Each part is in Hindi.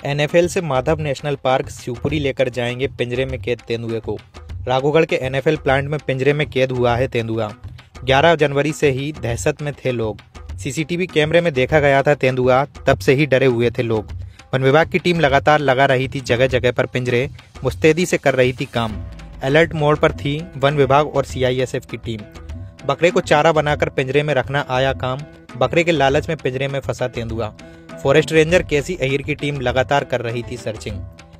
एनएफएल से माधव नेशनल पार्क शिवपुरी लेकर जाएंगे पिंजरे में कैद तेंदुए को। राघोगढ़ के एनएफएल प्लांट में पिंजरे में कैद हुआ है तेंदुआ। 11 जनवरी से ही दहशत में थे लोग। सीसीटीवी कैमरे में देखा गया था तेंदुआ, तब से ही डरे हुए थे लोग। वन विभाग की टीम लगातार लगा रही थी जगह जगह पर पिंजरे, मुस्तैदी से कर रही थी काम। अलर्ट मोड पर थी वन विभाग और सीआईएसएफ की टीम। बकरे को चारा बनाकर पिंजरे में रखना आया काम। बकरे के लालच में पिंजरे में फंसा तेंदुआ। फॉरेस्ट रेंजर केसी अहिर की टीम लगातार कर रही थी सर्चिंग।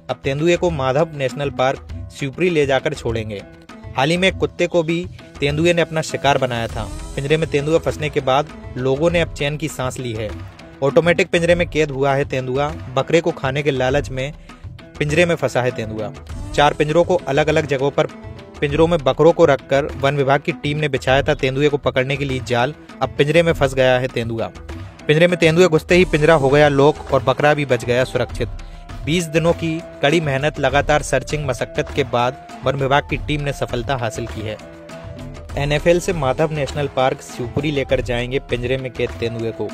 अब तेंदुए को माधव नेशनल पार्क शिवपुरी ले जाकर छोड़ेंगे। हाल ही में एक कुत्ते को भी तेंदुए ने अपना शिकार बनाया था। पिंजरे में तेंदुआ फंसने के बाद लोगों ने अब चैन की सांस ली है। ऑटोमेटिक पिंजरे में कैद हुआ है तेंदुआ। बकरे को खाने के लालच में पिंजरे में फंसा है तेंदुआ। 4 पिंजरों को अलग अलग जगहों पर पिंजरों में बकरों को रखकर वन विभाग की टीम ने बिछाया था तेंदुए को पकड़ने के लिए जाल। अब पिंजरे में फंस गया है तेंदुआ। पिंजरे में तेंदुए घुसते ही पिंजरा हो गया लॉक और बकरा भी बच गया सुरक्षित। 20 दिनों की कड़ी मेहनत, लगातार सर्चिंग मशक्कत के बाद वन विभाग की टीम ने सफलता हासिल की है। एनएफएल से माधव नेशनल पार्क शिवपुरी लेकर जाएंगे पिंजरे में कैद तेंदुए को।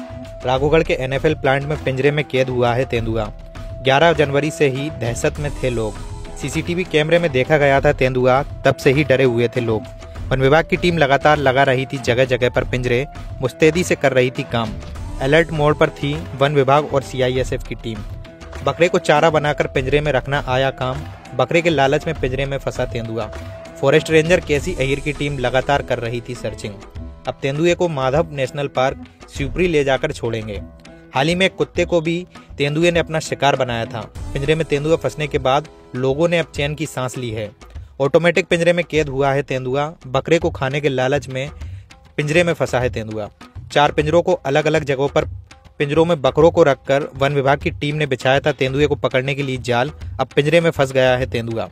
राघोगढ़ के एनएफएल प्लांट में पिंजरे में कैद हुआ है तेंदुआ। 11 जनवरी से ही दहशत में थे लोग। सीसीटीवी कैमरे में देखा गया था तेंदुआ, तब से ही डरे हुए थे लोग। वन विभाग की टीम लगातार लगा रही थी जगह जगह पर पिंजरे, मुस्तैदी से कर रही थी काम। अलर्ट मोड पर थी वन विभाग और सीआईएसएफ की टीम। बकरे को चारा बनाकर पिंजरे में रखना आया काम। बकरे के लालच में पिंजरे में फंसा तेंदुआ। फॉरेस्ट रेंजर केसी अहिर की टीम लगातार कर रही थी सर्चिंग। अब तेंदुए को माधव नेशनल पार्क शिवपुरी ले जाकर छोड़ेंगे। हाल ही में एक कुत्ते को भी तेंदुए ने अपना शिकार बनाया था। पिंजरे में तेंदुआ फंसने के बाद लोगों ने अब चैन की सांस ली है। ऑटोमेटिक पिंजरे में कैद हुआ है तेंदुआ। बकरे को खाने के लालच में पिंजरे में फंसा है तेंदुआ। 4 पिंजरों को अलग अलग जगहों पर पिंजरों में बकरों को रखकर वन विभाग की टीम ने बिछाया था तेंदुए को पकड़ने के लिए जाल। अब पिंजरे में फंस गया है तेंदुआ।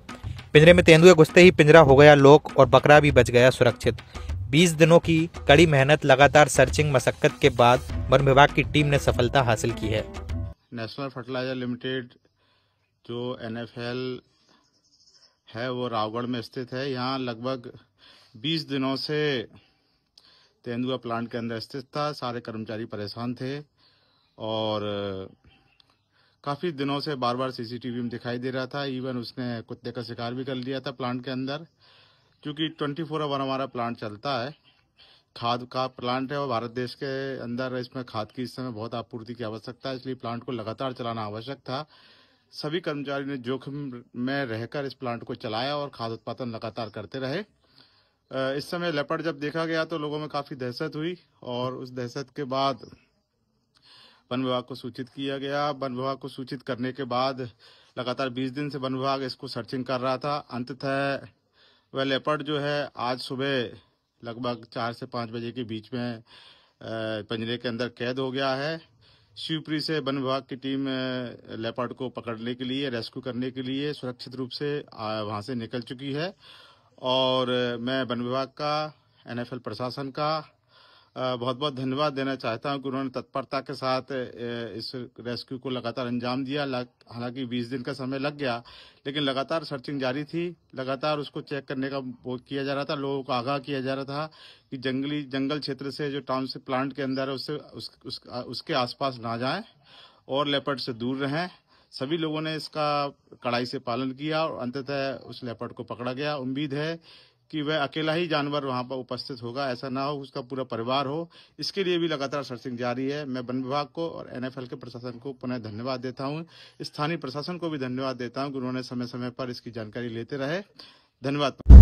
पिंजरे में तेंदुए घुसते ही पिंजरा हो गया लॉक और बकरा भी बच गया सुरक्षित। 20 दिनों की कड़ी मेहनत, लगातार सर्चिंग मशक्कत के बाद वन विभाग की टीम ने सफलता हासिल की है। नेशनल फर्टिलाइजर लिमिटेड जो एनएफएल है वो रावगढ़ में स्थित है। यहाँ लगभग 20 दिनों से तेंदुआ प्लांट के अंदर स्थित था। सारे कर्मचारी परेशान थे और काफ़ी दिनों से बार बार सीसीटीवी में दिखाई दे रहा था। इवन उसने कुत्ते का शिकार भी कर लिया था प्लांट के अंदर। क्योंकि 24 आवर हमारा प्लांट चलता है, खाद का प्लांट है और भारत देश के अंदर इसमें खाद की इस समय बहुत आपूर्ति की आवश्यकता है, इसलिए प्लांट को लगातार चलाना आवश्यक था। सभी कर्मचारी ने जोखिम में रहकर इस प्लांट को चलाया और खाद उत्पादन लगातार करते रहे। इस समय लेपर्ड जब देखा गया तो लोगों में काफ़ी दहशत हुई और उस दहशत के बाद वन विभाग को सूचित किया गया। वन विभाग को सूचित करने के बाद लगातार 20 दिन से वन विभाग इसको सर्चिंग कर रहा था। अंततः वह लेपर्ड जो है आज सुबह लगभग 4 से 5 बजे के बीच में पिंजरे के अंदर कैद हो गया है। शिवपुरी से वन विभाग की टीम लेपर्ड को पकड़ने के लिए, रेस्क्यू करने के लिए सुरक्षित रूप से वहां से निकल चुकी है। और मैं वन विभाग का, एनएफएल प्रशासन का बहुत बहुत धन्यवाद देना चाहता हूं कि उन्होंने तत्परता के साथ इस रेस्क्यू को लगातार अंजाम दिया। हालांकि 20 दिन का समय लग गया, लेकिन लगातार सर्चिंग जारी थी। लगातार उसको चेक करने का वो किया जा रहा था, लोगों को आगाह किया जा रहा था कि जंगल क्षेत्र से जो टाउनशिप प्लांट के अंदर है उससे उसके आसपास ना जाएं और लेपर्ड से दूर रहें। सभी लोगों ने इसका कड़ाई से पालन किया और अंततः उस लेपर्ड को पकड़ा गया। उम्मीद है कि वह अकेला ही जानवर वहां पर उपस्थित होगा, ऐसा ना हो उसका पूरा परिवार हो। इसके लिए भी लगातार सर्चिंग जारी है। मैं वन विभाग को और एनएफएल के प्रशासन को पुनः धन्यवाद देता हूं। स्थानीय प्रशासन को भी धन्यवाद देता हूं कि उन्होंने समय समय पर इसकी जानकारी लेते रहे। धन्यवाद।